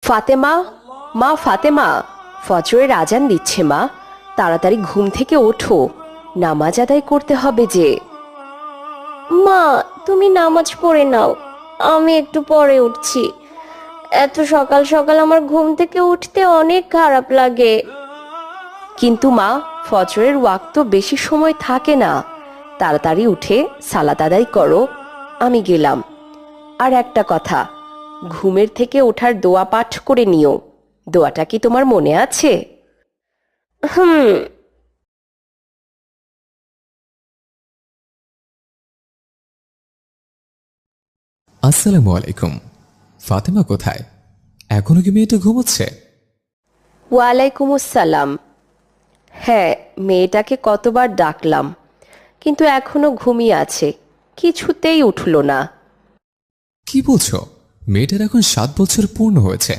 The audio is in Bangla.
ফাতেমা, মা ফাতেমা, ফজরের আজান দিচ্ছে মা, তাড়াতাড়ি ঘুম থেকে ওঠো, নামাজ আদায় করতে হবে যে। মা, তুমি নামাজ পড়ে নাও, আমি একটু পরে উঠছি। এত সকাল সকাল আমার ঘুম থেকে উঠতে অনেক খারাপ লাগে। কিন্তু মা, ফজরের ওয়াক্ত বেশি সময় থাকে না, তাড়াতাড়ি উঠে সালাত আদায় করো, আমি গেলাম। আর একটা কথা, ঘুমের থেকে ওঠার দোয়া পাঠ করে নিও, দোয়াটা কি তোমার মনে আছে? হুম। আসসালামু আলাইকুম। ফাতেমা কোথায়? এখনো কি মেয়েটা ঘুমোচ্ছে? ওয়ালাইকুম আসসালাম। হ্যাঁ, মেয়েটাকে কতবার ডাকলাম, কিন্তু এখনো ঘুমিয়ে আছে, কিছুতেই উঠল না। কি বলছো? মেয়েটার এখন 7 বছর পূর্ণ হয়েছে।